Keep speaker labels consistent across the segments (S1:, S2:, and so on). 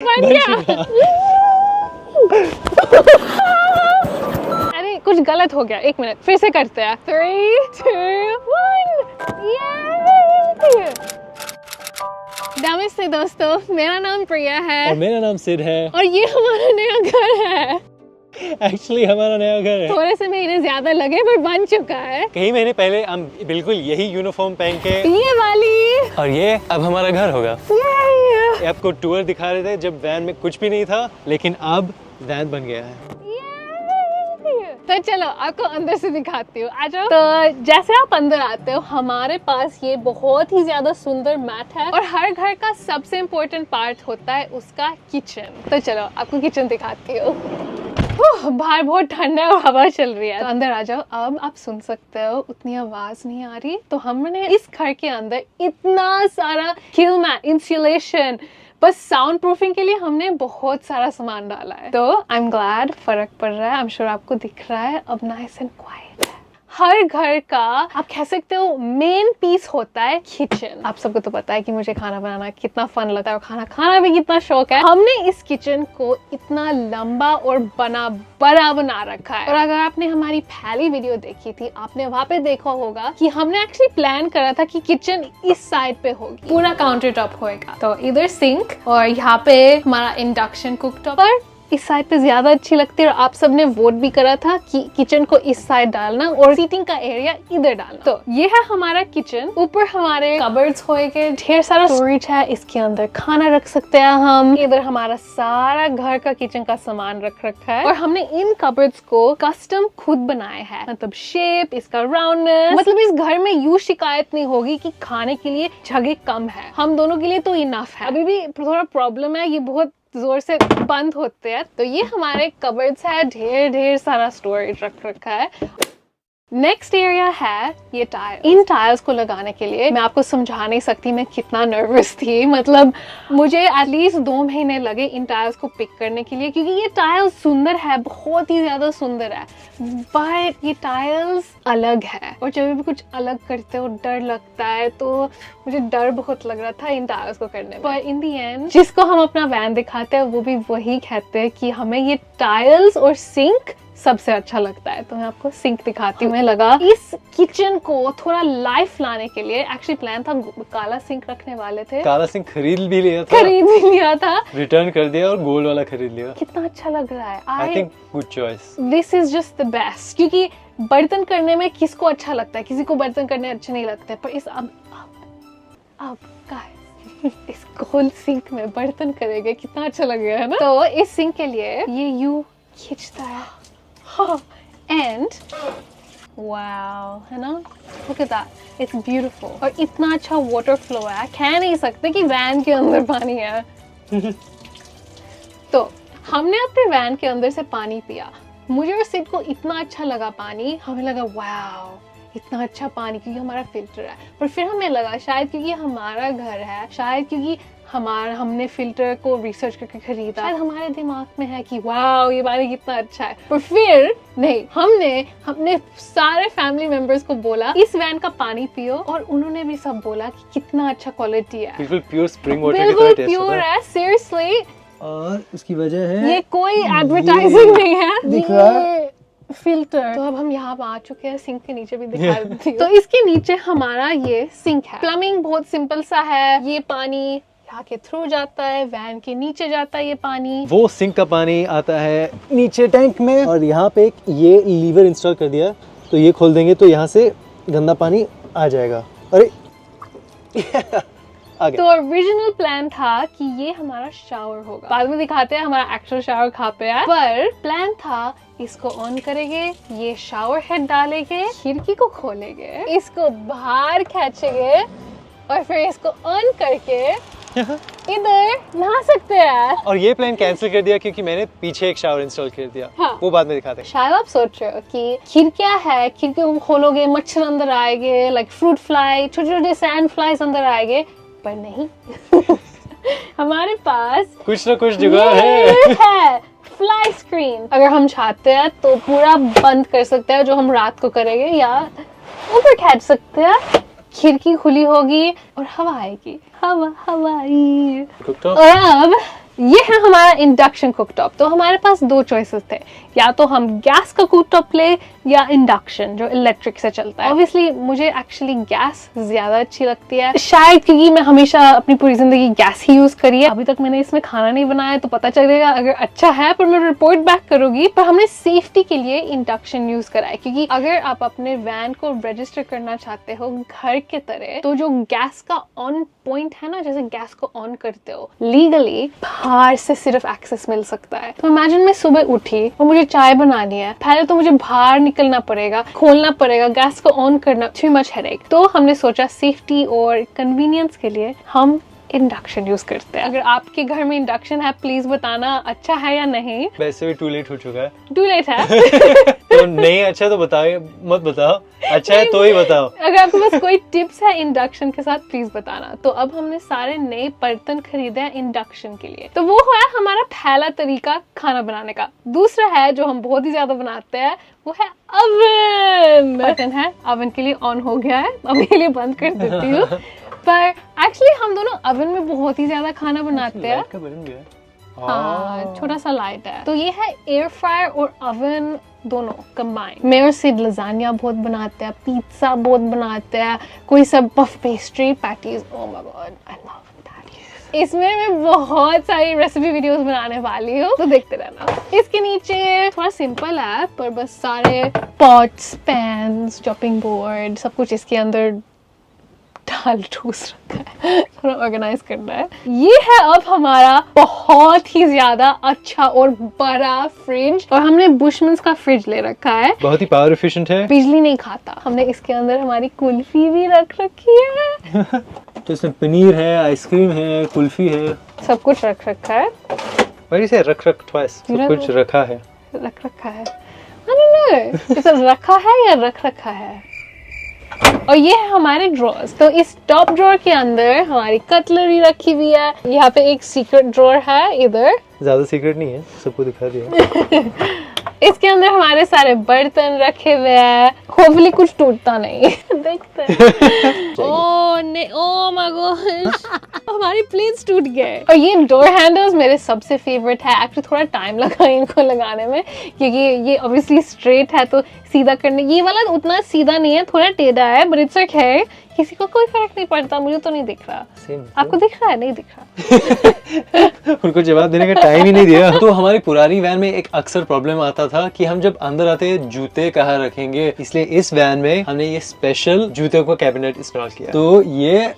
S1: बन गया। अरे कुछ गलत हो गया, 1 मिनट फिर से करते हैं। 3, 2, 1 नमस्ते दोस्तों, मेरा नाम प्रिया है
S2: और मेरा नाम सिड है
S1: और ये हमारा नया घर है।
S2: एक्चुअली हमारा नया घर है।
S1: थोड़े से महीने ज्यादा लगे पर बन चुका है।
S2: कई महीने पहले हम बिल्कुल यही यूनिफॉर्म पहन के
S1: ये वाली
S2: और ये अब हमारा घर होगा।
S1: ये
S2: आपको टूर दिखा रहे थे जब वैन में कुछ भी नहीं था, लेकिन अब वैन बन गया है।
S1: तो चलो आपको अंदर से दिखाती हूँ, आ जाओ। तो जैसे आप अंदर आते हो, हमारे पास ये बहुत ही ज्यादा सुंदर मैट है और हर घर का सबसे इम्पोर्टेंट पार्ट होता है उसका किचन। तो चलो आपको किचन दिखाती हूँ। बाहर बहुत ठंडा है और हवा चल रही है, तो अंदर आ जाओ। अब आप सुन सकते हो, उतनी आवाज नहीं आ रही। तो हमने इस घर के अंदर इतना सारा किल मैट, इंसुलेशन, बस साउंड प्रूफिंग के लिए हमने बहुत सारा सामान डाला है। तो आई एम ग्लैड फर्क पड़ रहा है। आई एम श्योर आपको दिख रहा है। अब नाइस एंड क्वाइट है। हर घर का आप कह सकते हो मेन पीस होता है किचन। आप सबको तो पता है कि मुझे खाना बनाना कितना फन लगता है और खाना खाना भी कितना शौक है। हमने इस किचन को इतना लंबा और बड़ा बना रखा है। और अगर आपने हमारी पहली वीडियो देखी थी, आपने वहाँ पे देखा होगा कि हमने एक्चुअली प्लान करा था कि किचन इस साइड पे होगी, पूरा काउंटर टॉप होएगा। तो इधर सिंक और यहाँ पे हमारा इंडक्शन कुकटॉप, पर इस साइड पे ज्यादा अच्छी लगती है। और आप सबने वोट भी करा था कि किचन को इस साइड डालना और सीटिंग का एरिया इधर डालना। तो ये है हमारा किचन। ऊपर हमारे कबर्ड्स होएंगे, ढेर सारा स्टोरेज है, इसके अंदर खाना रख सकते हैं हम। इधर हमारा सारा घर का किचन का सामान रख रखा है और हमने इन कबर्ड्स को कस्टम खुद बनाया है। मतलब शेप, इसका राउंडनेस, मतलब इस घर में यूं शिकायत नहीं होगी कि खाने के लिए जगह कम है। हम दोनों के लिए तो इनफ है। अभी भी थोड़ा प्रॉब्लम है, ये बहुत जोर से बंद होते हैं। तो ये हमारे कबर्ड्स है, ढेर सारा स्टोरेज रख रखा है। नेक्स्ट एरिया है ये टाइल्स। इन टाइल्स को लगाने के लिए मैं आपको समझा नहीं सकती मैं कितना नर्वस थी। मतलब मुझे एटलीस्ट 2 महीने लगे इन टाइल्स को पिक करने के लिए, क्योंकि ये टाइल्स सुंदर है, बहुत ही ज्यादा सुंदर है, बट ये टाइल्स अलग है और जब भी कुछ अलग करते हो डर लगता है। तो मुझे डर बहुत लग रहा था इन टाइल्स को करने में। पर इन दी एंड जिसको हम अपना वैन दिखाते हैं वो भी वही कहते हैं कि हमें ये टाइल्स और सिंक सबसे अच्छा लगता है। तो मैं आपको सिंक दिखाती हूँ। हमें लगा इस किचन को थोड़ा लाइफ लाने के लिए, एक्चुअली प्लान था काला सिंक रखने वाले थे।
S2: काला सिंक खरीद भी लिया था, रिटर्न कर दिया और गोल्ड वाला खरीद लिया।
S1: कितना अच्छा लग रहा है।
S2: I think good choice.
S1: This is just the best, क्योंकि बर्तन करने में किसको अच्छा लगता है, किसी को बर्तन करने अच्छे नहीं लगते, पर इस अब इस गोल सिंक में बर्तन करेंगे, कितना अच्छा लगेगा, है ना। तो इस सिंक के लिए ये यूं खींचता है and wow, है ना, look at that, it's beautiful। और इतना अच्छा वाटर फ्लो है, कह नहीं सकते कि वैन के अंदर पानी है। तो हमने अपने वैन के अंदर से पानी पिया। मुझे और सिड को इतना अच्छा लगा पानी, हमें लगा वाओ इतना अच्छा पानी, क्योंकि हमारा फिल्टर है। पर फिर हमें लगा शायद क्योंकि हमारा घर है, शायद क्योंकि हमने फिल्टर को रिसर्च करके खरीदा, शायद हमारे दिमाग में है कि वाओ ये पानी कितना अच्छा है। पर फिर नहीं, हमने सारे फैमिली मेंबर्स को बोला इस वैन का पानी पियो, और उन्होंने भी सब बोला कि कितना अच्छा क्वालिटी है,
S2: बिल्कुल प्योर स्प्रिंग वाटर
S1: बिल्कुल प्योर है, सीरियसली।
S2: और उसकी वजह है
S1: ये कोई एडवर्टाइजिंग नहीं है,
S2: दिख रहा है
S1: फिल्टर। तो अब हम यहाँ आ चुके हैं, सिंक के नीचे भी दिखा देती हूँ। तो इसके नीचे हमारा ये सिंक है। प्लम्बिंग बहुत सिंपल सा है। ये पानी यहाँ के थ्रू जाता है, वैन के नीचे जाता है ये पानी।
S2: वो सिंक का पानी आता है नीचे टैंक में, और यहाँ पे एक ये लीवर इंस्टॉल कर दिया, तो ये खोल देंगे तो यहाँ से गंदा पानी आ जाएगा। अरे आ गया।
S1: तो ओरिजिनल प्लान था कि ये हमारा शावर होगा, बाद में दिखाते हैं हमारा एक्चुअल शावर कहाँ पे है। पर प्लान था इसको ऑन करेंगे, ये शावर हेड डालेंगे, खिड़की को खोलेंगे, इसको बाहर खींचेंगे और फिर इसको ऑन करके इधर नहा सकते हैं।
S2: और ये प्लान कैंसिल कर दिया क्योंकि मैंने पीछे एक शावर इंस्टॉल कर दिया।
S1: हाँ।
S2: वो बाद में दिखाते हैं।
S1: शायद आप सोच रहे हो कि खिड़कियां है, खिड़कियों को खोलोगे मच्छर अंदर आएंगे, लाइक फ्रूट फ्लाई, छोटे छोटे सैंड फ्लाइज अंदर आएंगे, पर नहीं। हमारे पास
S2: कुछ ना कुछ जुगाड़ है।
S1: Fly screen. अगर हम चाहते हैं तो पूरा बंद कर सकते हैं, जो हम रात को करेंगे, या ऊपर खींच सकते हैं, खिड़की खुली होगी और हवा आएगी, हवाई। और अब ये है हमारा इंडक्शन कुकटॉप। तो हमारे पास दो चॉइसेस थे, या तो हम गैस का कुकटॉप ले या इंडक्शन जो इलेक्ट्रिक से चलता है। ऑब्वियसली मुझे एक्चुअली गैस ज्यादा अच्छी लगती है, शायद क्योंकि मैं हमेशा अपनी पूरी जिंदगी गैस ही यूज करी है। अभी तक मैंने इसमें खाना नहीं बनाया तो पता चलेगा अगर अच्छा है, पर मैं रिपोर्ट बैक करूंगी। पर हमने सेफ्टी के लिए इंडक्शन यूज करा है, क्योंकि अगर आप अपने वैन को रजिस्टर करना चाहते हो घर के तरह, तो जो गैस का ऑन पॉइंट है ना, जैसे गैस को ऑन करते हो लीगली बाहर से सिर्फ एक्सेस मिल सकता है। तो इमेजिन मैं सुबह उठी और मुझे चाय बनानी है, पहले तो मुझे बाहर निकलना पड़ेगा, खोलना पड़ेगा, गैस को ऑन करना, टू मच हेडेक। तो हमने सोचा सेफ्टी और कन्वीनियंस के लिए हम इंडक्शन यूज करते हैं। अगर आपके घर में इंडक्शन है प्लीज बताना अच्छा है या नहीं।
S2: वैसे भी टू लेट हो चुका है।
S1: टू लेट है
S2: तो नहीं अच्छा तो बताओ, मत बताओ, अच्छा है तो ही बताओ।
S1: अगर आपके पास कोई टिप्स है इंडक्शन के साथ प्लीज बताना। तो अब हमने सारे नए बर्तन खरीदे हैं इंडक्शन के लिए। तो वो है हमारा पहला तरीका खाना बनाने का। दूसरा है जो हम बहुत ही ज्यादा बनाते हैं, वो है अवन। बटन है अवन के लिए ऑन हो गया है, अभी के लिए बंद कर देती हूँ। पर एक्चुअली हम दोनों अवन में बहुत ही ज्यादा खाना बनाते हैं। हाँ, छोटा सा लाइट है। तो ये है एयर फ्रायर और अवन दोनों कंबाइन। मैं और सिड लजानिया बहुत बनाते हैं, पिज्जा बहुत बनाते हैं, कोई सब puff pastry, patties. Oh my God, I love that. इसमें मैं बहुत सारी रेसिपी वीडियोस बनाने वाली हूँ, तो देखते रहना। इसके नीचे थोड़ा सिंपल है, पर बस सारे पॉट्स, पैन्स, चॉपिंग बोर्ड, सब कुछ इसके अंदर डाल ठूस रखा है, थोड़ा ऑर्गेनाइज करना है। ये है अब हमारा बहुत ही ज्यादा अच्छा और बड़ा फ्रिज, और हमने बुशमैन्स का फ्रिज ले रखा है,
S2: बहुत ही पावर एफिशिएंट है,
S1: बिजली नहीं खाता। हमने इसके अंदर हमारी कुल्फी भी रख रखी है।
S2: तो इसमें पनीर है, आइसक्रीम है, कुल्फी है,
S1: सब कुछ रख रखा है।
S2: वही से रख ट्वाइस, सब कुछ रखा है,
S1: रख रखा है। I don't know, इसे रखा है या रख रखा है। और ये है हमारे ड्रॉर्स। तो इस टॉप ड्रॉर के अंदर हमारी कटलरी रखी हुई है। यहाँ पे एक सीक्रेट ड्रॉर है, इधर
S2: ज्यादा सीक्रेट नहीं है, सबको दिखा दिया।
S1: इसके अंदर हमारे सारे बर्तन रखे हुए हैं, होपफुली कुछ टूटता नहीं। देखते हैं। ओह माय गॉड, हमारी प्लेट्स टूट गए। और ये डोर हैंडल्स मेरे सबसे फेवरेट है। एक्चुअली थोड़ा टाइम लगा इनको लगाने में, क्योंकि ये ऑब्वियसली स्ट्रेट है तो सीधा करने, ये वाला उतना सीधा नहीं है, थोड़ा टेढ़ा है, बट इट्स ओके। किसी को कोई फर्क नहीं पड़ता, मुझे तो नहीं दिख रहा। आपको दिख रहा है? नहीं दिख रहा।
S2: उनको जवाब देने का टाइम ही नहीं दिया। तो हमारी पुरानी वैन में एक अक्सर प्रॉब्लम आता था कि हम जब अंदर आते जूते कहाँ रखेंगे, इसलिए इस वैन में हमने ये स्पेशल जूते का कैबिनेट इस्तेमाल किया। तो ये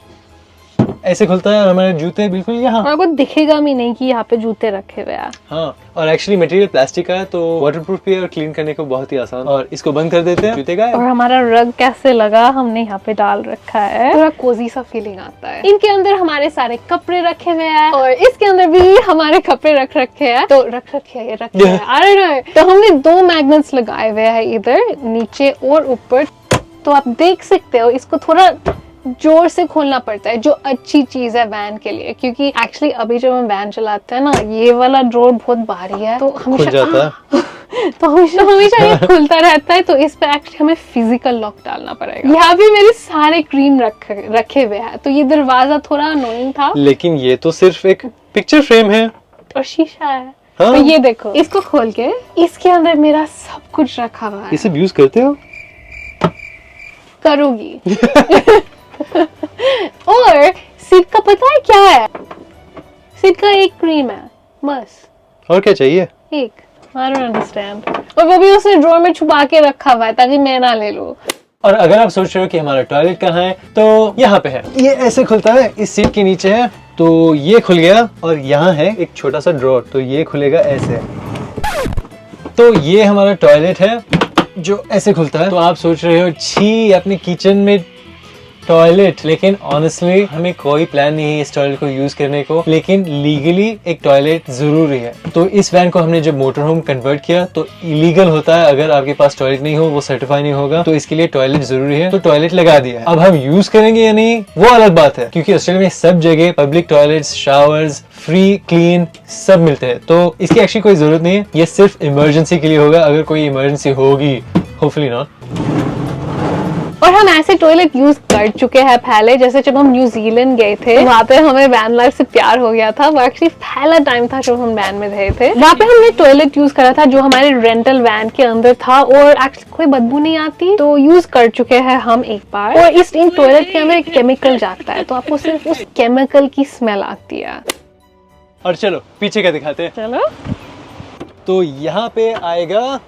S2: ऐसे खुलता है और हमारे जूते बिल्कुल यहाँ,
S1: और आपको दिखेगा भी नहीं कि यहाँ पे जूते रखे हुए हैं।
S2: हाँ, और एक्चुअली मटेरियल प्लास्टिक का है तो वाटरप्रूफ भी है और क्लीन करने को बहुत ही आसान। और इसको बंद कर देते हैं, जूते का है।
S1: और हमारा रग कैसे लगा, हमने यहाँ पे डाल रखा है, थोड़ा कोजी सा फीलिंग आता है। इनके अंदर हमारे सारे कपड़े रखे हुए हैं, और इसके अंदर भी हमारे कपड़े रख रखे हैं। तो रख रखे हैं, I don't know। तो हमने 2 मैग्नेट्स लगाए हुए हैं, इधर नीचे और ऊपर। तो आप देख सकते हो, इसको थोड़ा जोर से खोलना पड़ता है, जो अच्छी चीज है वैन के लिए, क्योंकि एक्चुअली अभी जब हम वैन चलाते हैं ना, ये वाला ड्रॉर बहुत भारी है, तो हमेशा तो हमेशा ये खुलता रहता है। तो इस पे एक्चुअली हमें फिजिकल लॉक डालना पड़ेगा। यहाँ भी मेरे सारे क्रीम रखे हुए हैं। तो ये दरवाजा थोड़ा अनोइंग था,
S2: लेकिन ये तो सिर्फ एक पिक्चर फ्रेम है
S1: और शीशा है।
S2: हाँ?
S1: तो ये देखो, इसको खोल के इसके अंदर मेरा सब कुछ रखा हुआ है।
S2: इसे यूज करते हो?
S1: करूंगी। और सिड का पता है क्या है? सिड का एक क्रीम है बस।
S2: और क्या चाहिए?
S1: एक, I don't understand। और वो भी उसने ड्रॉर में छुपा के रखा हुआ है ताकि मैं ना ले लूं।
S2: और अगर आप सोच रहे हो कि हमारा टॉयलेट कहाँ है, तो यहाँ पे है। ये ऐसे खुलता है, इस सीट के नीचे है। तो ये खुल गया, और यहाँ है एक छोटा सा ड्रॉर, तो ये खुलेगा ऐसे। तो ये हमारा टॉयलेट है जो ऐसे खुलता है। तो आप सोच रहे हो छी, अपने किचन में टॉयलेट, लेकिन ऑनेस्टली हमें कोई प्लान नहीं है इस टॉयलेट को यूज करने को, लेकिन लीगली एक टॉयलेट जरूरी है। तो इस वैन को हमने जब मोटर होम कन्वर्ट किया तो इलीगल होता है अगर आपके पास टॉयलेट नहीं हो, वो सर्टिफाई नहीं होगा, तो इसके लिए टॉयलेट जरूरी है। तो टॉयलेट लगा दिया है। अब हम यूज करेंगे या नहीं वो अलग बात है, क्योंकि ऑस्ट्रेलिया में सब जगह public toilets, showers, free, clean सब मिलते हैं। तो इसकी एक्चुअली कोई जरूरत नहीं है, ये सिर्फ इमरजेंसी के लिए होगा, अगर कोई इमरजेंसी होगी, होपफुली नॉट।
S1: और हम ऐसे टॉयलेट यूज कर चुके हैं पहले, जैसे जब हम न्यूजीलैंड गए थे, वहाँ पे हमें वैन लाइफ से प्यार हो गया था। वो एक्चुअली पहला टाइम था जब हम वैन में गए थे। वहाँ पे हमने टॉयलेट यूज करा था जो हमारे रेंटल वैन के अंदर था, और एक्चुअली कोई बदबू नहीं आती, तो यूज कर चुके हैं हम एक बार। और इस इन टॉयलेट के अंदर एक केमिकल जाता है, तो आपको सिर्फ उस केमिकल की स्मेल आती है।
S2: और चलो पीछे का दिखाते हैं।
S1: चलो,
S2: तो यहाँ पे आएगा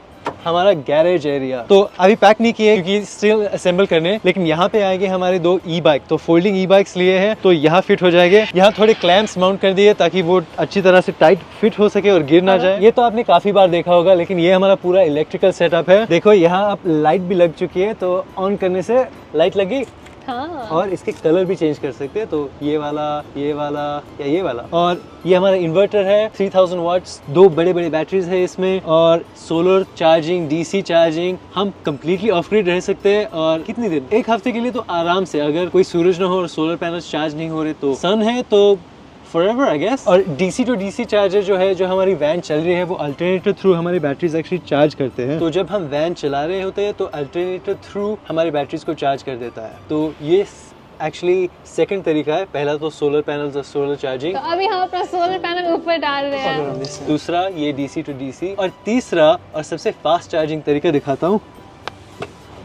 S2: हमारा गैरेज एरिया। तो अभी पैक नहीं किए क्योंकि स्टिल असेंबल करने, लेकिन यहाँ पे आएंगे हमारे 2 ई बाइक। तो फोल्डिंग ई बाइक्स लिए हैं, तो यहाँ फिट हो जाएंगे। यहाँ थोड़े क्लैम्प्स माउंट कर दिए ताकि वो अच्छी तरह से टाइट फिट हो सके और गिर ना जाए। ये तो आपने काफी बार देखा होगा, लेकिन ये हमारा पूरा इलेक्ट्रिकल सेटअप है। देखो यहाँ अब लाइट भी लग चुकी है, तो ऑन करने से लाइट लगी।
S1: हाँ।
S2: और इसके कलर भी चेंज कर सकते हैं, तो ये वाला या ये वाला। और ये हमारा इन्वर्टर है 3000 वाट्स, 2 बड़े बड़े बैटरीज है इसमें, और सोलर चार्जिंग, डीसी चार्जिंग। हम कंप्लीटली ऑफ ग्रिड रह सकते हैं। और कितनी दिन, 1 हफ्ते के लिए तो आराम से, अगर कोई सूरज ना हो और सोलर पैनल्स चार्ज नहीं हो रहे, तो सन है तो forever I guess। और DC to DC चार्जर जो है, जो हमारी वैन चल रही है, वो अल्टरनेटर थ्रू हमारी बैटरीज एक्चुअली चार्ज करते हैं। तो जब हम वैन चला रहे होते हैं तो अल्टरनेटर थ्रू हमारी बैटरीज को चार्ज कर देता है। तो ये एक्चुअली सेकंड तरीका है। पहला तो सोलर पैनल्स और सोलर चार्जिंग,
S1: तो अभी हम अपना सोलर पैनल ऊपर डाल रहे हैं।
S2: दूसरा ये DC to DC, और तीसरा और सबसे फास्ट चार्जिंग तरीका दिखाता हूँ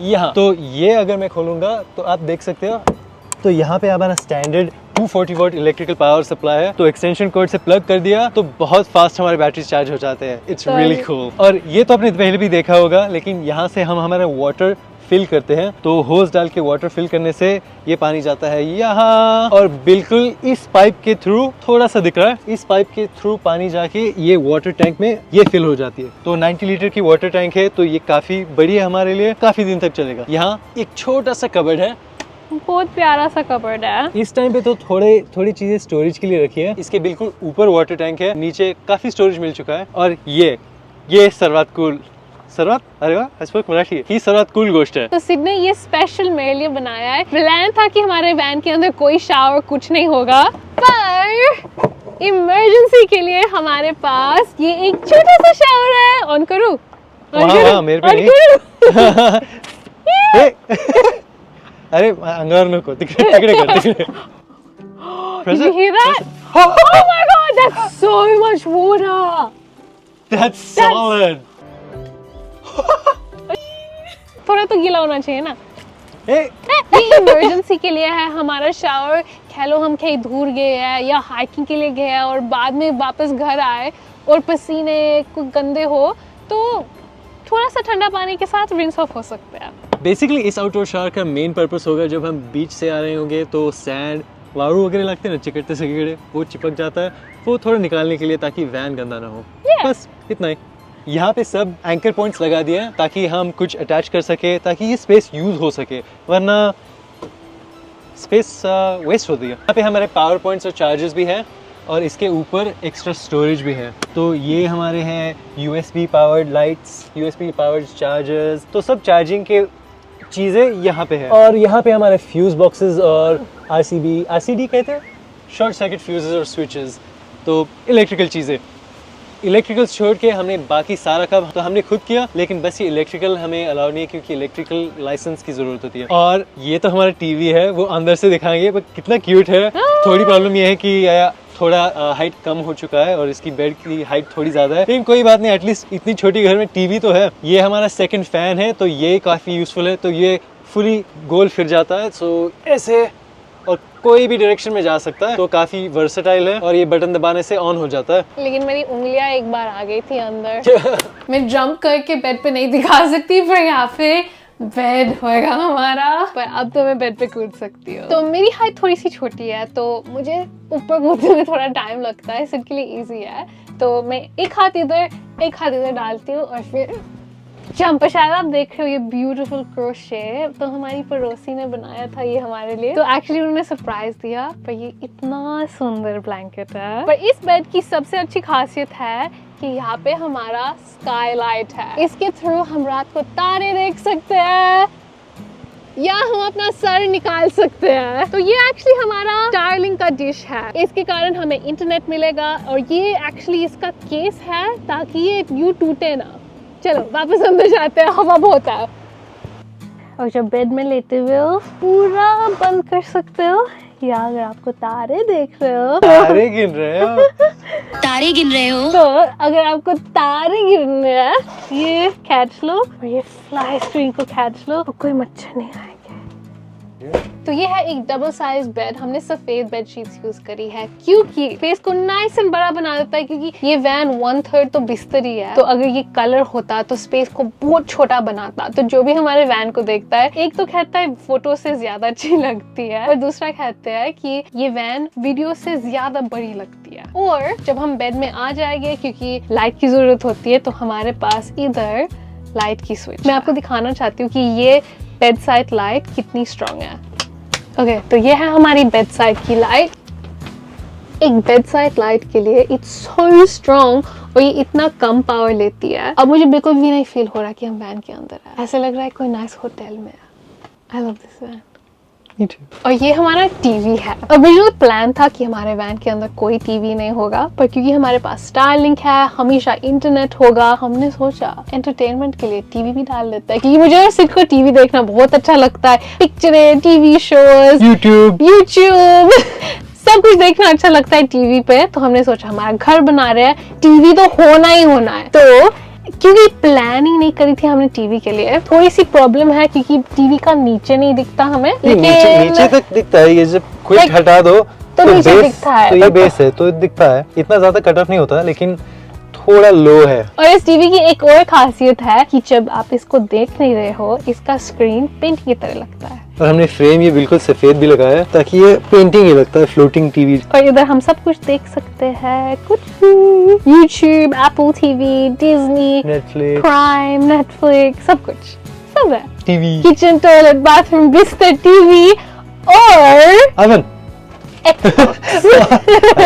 S2: यहाँ। तो ये अगर मैं खोलूंगा तो आप देख सकते हो, तो यहाँ पे हमारा standard 240 volt electrical power supply है। तो एक्सटेंशन कोड से प्लग कर दिया तो बहुत फास्ट हमारे बैटरी चार्ज हो जाते हैं। It's really cool. और ये तो आपने पहले भी देखा होगा, लेकिन यहाँ से हम हमारा वाटर फिल करते हैं। तो होस डाल के वाटर फिल करने से ये पानी जाता है यहाँ, और बिल्कुल इस पाइप के थ्रू, थोड़ा सा दिख रहा है, इस पाइप के थ्रू पानी जाके ये वाटर टैंक में ये फिल हो जाती है। तो 90 लीटर की वाटर टैंक है, तो ये काफी बड़ी है हमारे लिए, काफी दिन तक चलेगा। यहाँ एक छोटा सा कबर्ड है,
S1: बहुत प्यारा सा कबर्ड है।
S2: इस टाइम पे तो थोड़ी चीजें स्टोरेज के लिए रखी है। इसके बिल्कुल ऊपर वाटर टैंक है, नीचे काफी स्टोरेज मिल चुका है। और ये सर्वात कूल, सर्वात, अरे वाह, मराठी है, ही सर्वात कूल गोष्ट है।
S1: तो सिड ने ये स्पेशल मेरे लिए बनाया है। प्लान था कि हमारे वैन के अंदर कोई शावर कुछ नहीं होगा, पर इमरजेंसी के लिए हमारे पास ये एक छोटा सा शावर है। ऑन करूं?
S2: हाँ, मेरे पे नहीं। अरे अंगार को तिकड़े कर।
S1: Did you hear that? Oh my god, that's so much water.
S2: That's solid.
S1: थोड़ा तो गीला होना चाहिए ना। ये इमरजेंसी के लिए है हमारा शावर। कह लो हम कहीं दूर गए हैं या हाइकिंग के लिए गए हैं और बाद में वापस घर आए और पसीने कुछ गंदे हो, तो थोड़ा सा ठंडा पानी के साथ रिंस ऑफ हो सकते हैं।
S2: बेसिकली इस आउटडोर शावर का मेन पर्पस होगा, जब हम बीच से आ रहे होंगे तो सैंड, वारू वगैरह लगते हैं ना, चिकटते सकीड़े, वो चिपक जाता है, वो थोड़ा निकालने के लिए, ताकि वैन गंदा ना हो। बस इतना ही। यहाँ पे सब एंकर पॉइंट्स लगा दिए हैं ताकि हम कुछ अटैच कर सके, ताकि ये स्पेस यूज हो सके, वरना स्पेस वेस्ट होती है। यहाँ पे हमारे पावर पॉइंट्स और चार्जर्स भी हैं, और इसके ऊपर एक्स्ट्रा स्टोरेज भी है। तो ये हमारे हैं USB powered lights, USB powered chargers, तो सब चार्जिंग के चीज़ें यहाँ पे है। और यहाँ पे हमारे फ्यूज बॉक्सेस और RCD कहते हैं, शॉर्ट सर्किट फ्यूजेस और स्विचेस, तो इलेक्ट्रिकल चीज़ें। इलेक्ट्रिकल छोड़ के हमने बाकी सारा काम तो हमने खुद किया, लेकिन बस ये इलेक्ट्रिकल हमें अलाउ नहीं है क्योंकि इलेक्ट्रिकल लाइसेंस की जरूरत होती है। और ये तो हमारा टीवी है, वो अंदर से दिखाएंगे, पर कितना क्यूट है। थोड़ी प्रॉब्लम ये है कि थोड़ा हाइट कम हो चुका है और इसकी बेड की हाइट थोड़ी ज्यादा है, लेकिन कोई बात नहीं, एटलीस्ट इतनी छोटी घर में टीवी तो है। ये हमारा सेकंड फैन है, तो ये काफी यूजफुल है। तो ये फुली गोल फिर जाता है, सो ऐसे, और कोई भी डायरेक्शन में जा सकता है, तो काफी वर्सेटाइल है। और ये बटन दबाने से ऑन हो जाता है।
S1: लेकिन मेरी उंगलियां एक बार आ गई थी अंदर। मैं जंप करके बेड पे नहीं दिखा सकती, पर यहाँ पे बेड होएगा हमारा, पर अब तो मैं बेड पे कूद सकती हूँ। तो मेरी हाइट थोड़ी सी छोटी है, तो मुझे ऊपर कूदने में थोड़ा टाइम लगता है, इसके लिए इजी है। तो मैं एक हाथ इधर डालती हूँ और फिर जंप। शायद आप देख रहे हो ये ब्यूटीफुल क्रोशे, तो हमारी पड़ोसी ने बनाया था ये हमारे लिए। तो एक्चुअली उन्होंने सरप्राइज दिया, पर ये इतना सुंदर ब्लैंकेट है। पर इस बेड की सबसे अच्छी खासियत है कि यहाँ पे हमारा स्काईलाइट है। इसके थ्रू हम रात को तारे देख सकते हैं या हम अपना सर निकाल सकते हैं। तो ये एक्चुअली हमारा स्टारलिंक का डिश है, इसके कारण हमें इंटरनेट मिलेगा। और ये एक्चुअली इसका केस है ताकि ये यूं टूटे ना। चलो वापस अंदर जाते हैं, हवा बहुत है। और जब बेड में लेटे हुए हो पूरा बंद कर सकते हो, या अगर आपको तारे देख रहे हो,
S2: तारे गिन रहे हो,
S3: तारे गिन रहे हो,
S1: तो अगर आपको तारे गिरने हैं, ये कैच लो और ये फ्लाई स्क्रीन को कैच लो, तो कोई मच्छर नहीं आएंगे। तो ये है एक डबल साइज बेड। हमने सफेद बेड शीट्स यूज करी है क्योंकि स्पेस को नाइस एंड बड़ा बना देता है, क्योंकि ये वैन 1/3 तो बिस्तर ही है, तो अगर ये कलर होता तो स्पेस को बहुत छोटा बनाता। तो जो भी हमारे वैन को देखता है, एक तो कहता है फोटो से ज्यादा अच्छी लगती है, और दूसरा कहते हैं कि ये वैन वीडियो से ज्यादा बड़ी लगती है। और जब हम बेड में आ जाएंगे, क्योंकि लाइट की जरूरत होती है, तो हमारे पास इधर लाइट की स्विच। मैं आपको दिखाना चाहती हूँ कि ये बेड साइड लाइट कितनी स्ट्रॉन्ग है। ओके, तो ये है हमारी बेड साइड की लाइट। एक बेड साइड लाइट के लिए इट्स सो स्ट्रॉन्ग, और ये इतना कम पावर लेती है। अब मुझे बिल्कुल भी नहीं फील हो रहा कि हम वैन के अंदर है, ऐसा लग रहा है कोई नाइस होटल में है। I love this van. और ये हमारा टीवी है। ओरिजिनल प्लान था कि हमारे वैन के अंदर कोई टीवी नहीं होगा, पर क्योंकि हमारे पास स्टारलिंक है, हमेशा इंटरनेट होगा, हमने सोचा एंटरटेनमेंट के लिए टीवी भी डाल देता है, क्योंकि मुझे सिर्फ को टीवी देखना बहुत अच्छा लगता है। पिक्चरें, टीवी शोज, यूट्यूब सब कुछ देखना अच्छा लगता है टीवी पे। तो हमने सोचा हमारा घर बना रहे हैं, टीवी तो होना ही होना है। तो क्योंकि प्लानिंग नहीं करी थी हमने टीवी के लिए, थोड़ी सी प्रॉब्लम है क्योंकि टीवी का नीचे नहीं दिखता हमें, लेकिन
S2: नीचे तक दिखता है। ये जब क्विट हटा दो
S1: तो नीचे दिखता है,
S2: तो ये बेस है तो दिखता है। इतना ज्यादा कट ऑफ नहीं होता, लेकिन थोड़ा लो है।
S1: और इस टीवी की एक और खासियत है कि जब आप इसको देख नहीं रहे हो, इसका स्क्रीन पेंट की तरह लगता है।
S2: और हमने फ्रेम ये बिल्कुल सफेद भी लगाया है ताकि ये पेंटिंग ही लगता है, फ्लोटिंग टीवी।
S1: और इधर हम सब कुछ देख सकते हैं, कुछ YouTube, Apple TV, Disney,
S2: Netflix,
S1: prime, Netflix, सब कुछ सब है।
S2: टीवी,
S1: किचन, टॉयलेट, बाथरूम, बिस्तर, टीवी और
S2: अवन।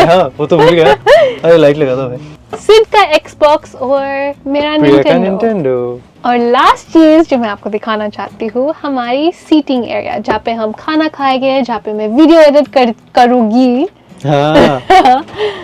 S2: हाँ, वो तो भूल गया। अरे लाइट लगा दो भाई।
S1: सिड का एक्सबॉक्स और मेरा निंटेंडो। और लास्ट चीज जो मैं आपको दिखाना चाहती हूँ, हमारी सीटिंग एरिया, जहाँ पे हम खाना खाएंगे, जहाँ पे मैं वीडियो एडिट करूंगी।
S2: हाँ।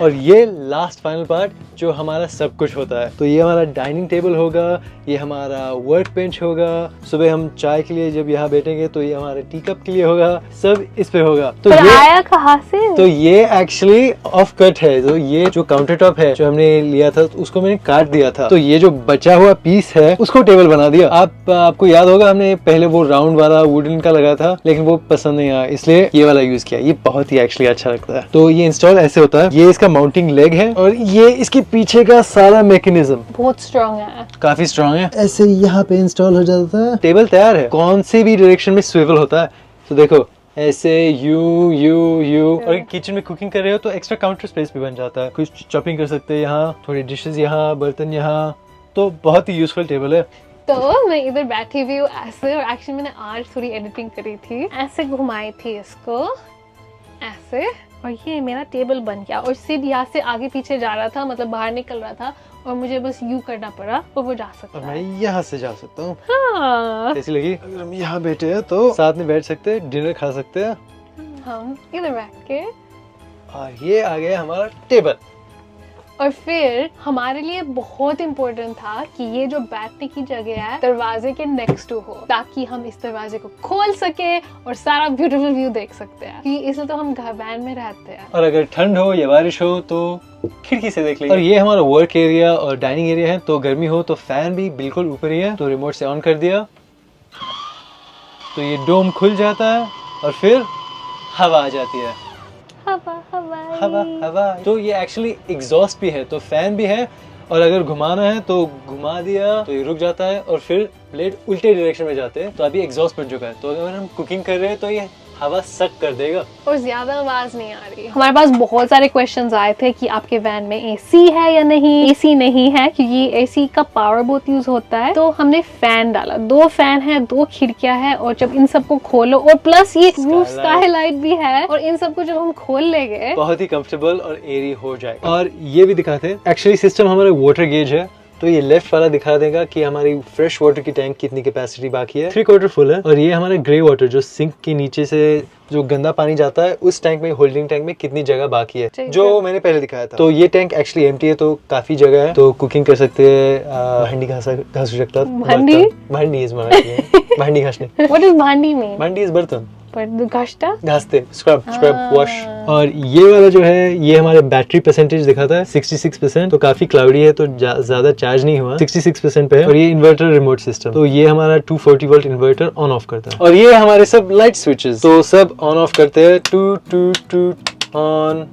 S2: और ये लास्ट फाइनल पार्ट जो हमारा सब कुछ होता है। तो ये हमारा डाइनिंग टेबल होगा, ये हमारा वर्क बेंच होगा, सुबह हम चाय के लिए जब यहाँ बैठेंगे तो ये हमारे टी कप के लिए होगा, सब इस पे होगा। तो ये
S1: आया कहाँ से?
S2: तो ये एक्चुअली ऑफ कट है। तो ये जो काउंटर टॉप है जो हमने लिया था, तो उसको मैंने काट दिया था, तो ये जो बचा हुआ पीस है उसको टेबल बना दिया। आपको याद होगा हमने पहले वो राउंड वाला वुडन का लगा था, लेकिन वो पसंद नहीं आया, इसलिए ये वाला यूज किया। ये बहुत ही एक्चुअली अच्छा लगता है। तो ये इंस्टॉल ऐसे होता है। ये इसका माउंटिंग लेग है और ये इसके पीछे का सारा मैकेनिज्म
S1: बहुत स्ट्रॉन्ग है,
S2: काफी स्ट्रॉन्ग है। ऐसे यहाँ पे इंस्टॉल हो जाता है। टेबल तैयार है, कौन से भी डायरेक्शन में स्विवल होता है। तो देखो ऐसे यू और किचन में कुकिंग कर रहे हो तो एक्स्ट्रा काउंटर स्पेस भी बन जाता है, कुछ चॉपिंग कर सकते हैं यहाँ, थोड़ी डिशेस यहाँ, बर्तन यहाँ। तो बहुत ही यूजफुल टेबल है।
S1: तो मैं इधर बैठी हुई हूँ ऐसे, और एक्चुअली मैंने आज थोड़ी एडिटिंग करी थी, ऐसे घुमाई थी इसको ऐसे, और ये मेरा टेबल बन गया। और सिड यहाँ से आगे पीछे जा रहा था, मतलब बाहर निकल रहा था, और मुझे बस यू करना पड़ा और वो जा सकता
S2: और
S1: है।
S2: मैं यहाँ से जा सकता हूँ।
S1: हाँ।
S2: कैसी लगी? अगर हम यहाँ बैठे हैं तो साथ में बैठ सकते हैं, डिनर खा सकते हैं।
S1: हम इधर बैठ के,
S2: और ये आ गया हमारा टेबल।
S1: और फिर हमारे लिए बहुत इम्पोर्टेंट था कि ये जो बैठने की जगह है दरवाजे के नेक्स्ट टू हो, ताकि हम इस दरवाजे को खोल सके और सारा ब्यूटीफुल व्यू देख सकते हैं, क्योंकि इसलिए तो हम घर वैन में रहते हैं।
S2: और अगर ठंड हो या बारिश हो तो खिड़की से देख लीजिए। और ये हमारा वर्क एरिया और डाइनिंग एरिया है। तो गर्मी हो तो फैन भी बिल्कुल ऊपर ही है, तो रिमोट से ऑन कर दिया तो ये डोम खुल जाता है और फिर हवा आ जाती है। हवा। तो ये एक्चुअली एग्जॉस्ट भी है, तो फैन भी है, और अगर घुमाना है तो घुमा दिया तो ये रुक जाता है, और फिर ब्लेड उल्टे डायरेक्शन में जाते हैं, तो अभी एग्जॉस्ट बन चुका है। तो अगर हम कुकिंग कर रहे हैं तो ये हवा सक कर देगा
S1: और ज्यादा आवाज नहीं आ रही। हमारे पास बहुत सारे क्वेश्चंस आए थे कि आपके वैन में एसी है या नहीं। एसी नहीं है क्योंकि एसी का पावर बहुत यूज होता है, तो हमने फैन डाला। 2 फैन है, 2 खिड़कियां है, और जब इन सबको खोलो, और प्लस ये रूफ स्काईलाइट भी है, और इन सबको जब हम खोल लेंगे
S2: बहुत ही कंफर्टेबल और एरी हो जाए। और ये भी दिखाते हैं, एक्चुअली सिस्टम हमारा वाटर गेज है, तो ये लेफ्ट वाला दिखा देगा कि हमारी फ्रेश वाटर की टैंक कितनी कैपेसिटी बाकी है। 3/4 फुल है। और ये हमारा ग्रे वाटर जो सिंक के नीचे से जो गंदा पानी जाता है उस टैंक में, होल्डिंग टैंक में कितनी जगह बाकी है, जो मैंने पहले दिखाया था। तो ये टैंक एक्चुअली एम्प्टी है, तो काफी जगह है, तो कुकिंग कर सकते हैं। भांडी घास सकता
S1: भांडी
S2: इज मराठी है। भांडी घासने।
S1: What does भांडी mean?
S2: भांडी इज बर्तन।
S1: घासते
S2: स्क्रब वॉश। और ये वाला जो है ये हमारे बैटरी परसेंटेज दिखाता है 66%, तो काफी क्लाउडी है तो ज्यादा चार्ज नहीं हुआ, 66% पे है। और ये इन्वर्टर रिमोट सिस्टम, तो ये हमारा 240 वोल्ट इन्वर्टर ऑन ऑफ करता है। और ये हमारे सब लाइट स्विचेस, तो सब ऑन ऑफ करते हैं। To on.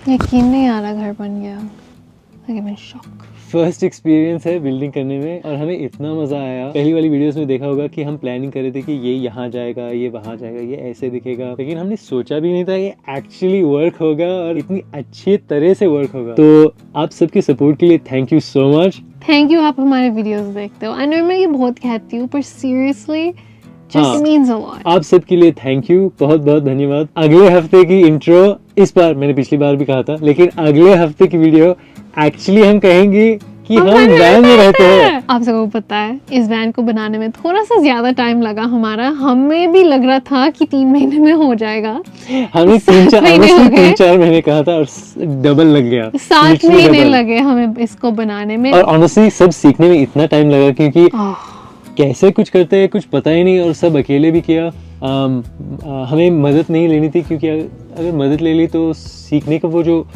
S1: यकीन नहीं आ रहा घर बन गया। शॉक।
S2: फर्स्ट एक्सपीरियंस है बिल्डिंग करने में और हमें इतना मजा आया। पहली वाली वीडियोस में देखा होगा कि हम प्लानिंग कर रहे थे कि ये यहाँ जाएगा, ये वहाँ जाएगा, ये ऐसे दिखेगा, लेकिन हमने सोचा भी नहीं था ये एक्चुअली वर्क होगा और इतनी अच्छी तरह से वर्क होगा। तो आप सबके सपोर्ट के लिए thank you so much.
S1: Thank you, आप हमारे वीडियोस देखते हो। आई नो मैं ये बहुत कहती हूँ पर seriously just means a lot।
S2: आप सबके लिए थैंक यू, बहुत बहुत धन्यवाद। अगले हफ्ते की इंट्रो इस बार, मैंने पिछली बार भी कहा था, लेकिन अगले हफ्ते की वीडियो एक्चुअली हम कहेंगे कि हम वैन में रहते हैं।
S1: आप सबको पता है इस वैन को बनाने में थोड़ा सा ज्यादा टाइम लगा हमारा। हमें भी लग रहा था कि 3 महीने में हो जाएगा।
S2: हमें 3-4 महीने कहा था और डबल लग गया।
S1: 7 महीने लगे हमें इसको बनाने में।
S2: और ऑनेस्टली सब सीखने में इतना टाइम लगा क्योंकि कैसे कुछ करते हैं कुछ पता ही नहीं, और सब अकेले भी किया। हमें मदद नहीं लेनी थी क्योंकि अगर मदद ले ली तो सीखने का वो जो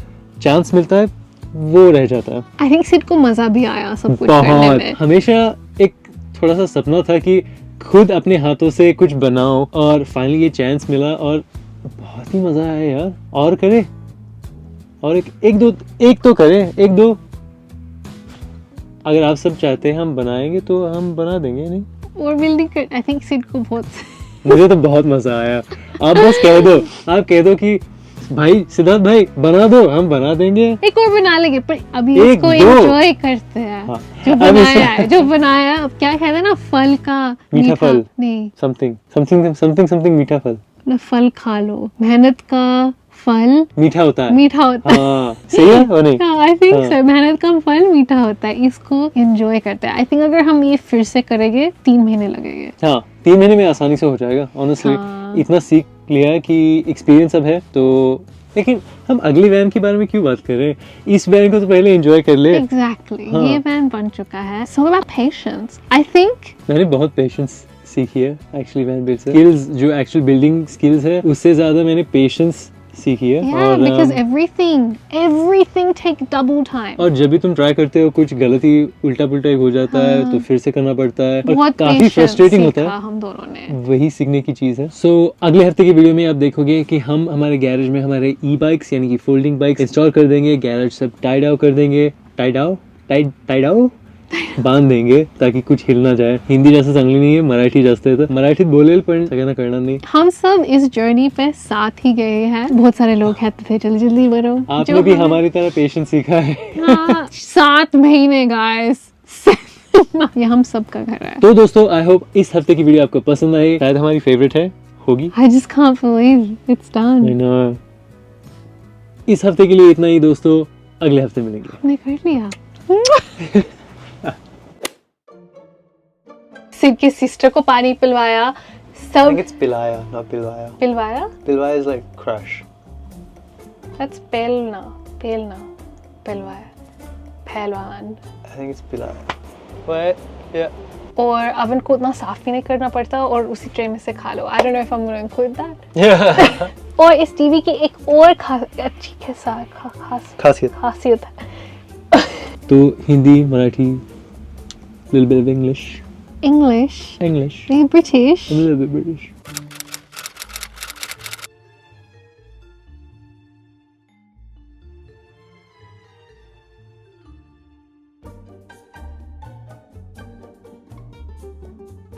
S2: चांस मिलता है वो रह जाता है।
S1: आई थिंक सिड को मजा भी आया सब कुछ करने में।
S2: हमेशा एक थोड़ा सा सपना था कि खुद अपने हाथों से कुछ बनाओ, और फाइनली ये चांस मिला और बहुत ही मजा आया यार। और करें, और एक तो करें, एक दो। अगर आप सब चाहते हैं हम बनाएंगे तो हम बना देंगे। नहीं
S1: और बिल्डिंग कर, आई थिंक सिड को बहुत
S2: मुझे तो बहुत मजा आया। आप बस कह दो, आप कह दो कि भाई सिद्धार्थ भाई बना दो, हम बना देंगे।
S1: एक और बना लेंगे, पर अभी इसको
S2: दो।
S1: एंजॉय करते हैं।
S2: हाँ।
S1: जो बनाया अब क्या कहते हैं ना, फल का
S2: मीठा फल
S1: नहीं,
S2: समथिंग मीठा फल।
S1: ना फल खा लो, मेहनत का फल
S2: मीठा होता है।
S1: हाँ,
S2: सही है और नहीं?
S1: आई थिंक सो, मेहनत का फल मीठा होता है, इसको एंजॉय करते हैं। आई थिंक अगर हम ये फिर से करेंगे 3 महीने लगेंगे।
S2: हाँ, 3 महीने में आसानी से हो जाएगा। ऑनेस्टली इतना सीख लिया कि एक्सपीरियंस अब है तो। लेकिन हम अगली वैन के बारे में क्यों बात कर रहे हैं? इस वैन को तो पहले एंजॉय कर ले।
S1: एग्जैक्टली, ये वैन बन चुका है। So about patience, I think
S2: मैंने बहुत पेशेंस सीखी है एक्चुअली वैन बिल्ड से। स्किल्स जो एक्चुअल बिल्डिंग स्किल्स है उससे ज्यादा मैंने पेशेंस सीखी है।
S1: और because everything take double time।
S2: और जब भी तुम ट्राई करते हो कुछ गलती उल्टा पुल्टा हो जाता है तो फिर से करना पड़ता है और काफी फ्रस्ट्रेटिंग होता है।
S1: हम दोनों ने
S2: वही सीखने की चीज है। सो अगले हफ्ते की वीडियो में आप देखोगे कि हम हमारे गैरेज में हमारे ई बाइक्स यानी कि फोल्डिंग बाइक्स इंस्टॉल कर देंगे, गैरेज सब टाइड आउट कर देंगे, टाइड आउट बांध देंगे ताकि कुछ हिल ना जाए। हिंदी जैसा चांगली नहीं है, मराठी जास्त है, तो मराठीत बोलेल पण सगळ्यांना कळणार नाही।
S1: हम सब इस जर्नी पे साथ ही गए हैं। बहुत सारे लोग कहते थे जल्दी जल्दी करो,
S2: आपने भी हमारी तरह पेशेंस सीखा है।
S1: 7 महीने गाइस। ये हम सब का घर है।
S2: तो दोस्तों आई होप इस हफ्ते की वीडियो आपको पसंद आई, शायद हमारी फेवरेट है होगी।
S1: I just can't believe it's done।
S2: I know। इस हफ्ते के लिए इतना ही दोस्तों, अगले हफ्ते मिलेंगे।
S1: हमने कर लिया। सिड की सिस्टर को पानी पिलवाया सब।
S2: It's पिलाया, not पिलवाया।
S1: पिलवाया?
S2: पिलवाया is like crush।
S1: That's पेलना, पिलवाया, पहलवान।
S2: I think it's पिलाया। But yeah।
S1: और अवन को उतना साफ भी नहीं करना पड़ता और उसी ट्रे में से खा लो। I don't know if I'm going to include that।
S2: Yeah।
S1: और इस टीवी की एक और अच्छी खासियत है।
S2: तो Hindi, Marathi, little bit of English,
S1: English,
S2: British,
S1: British,
S2: a little bit British।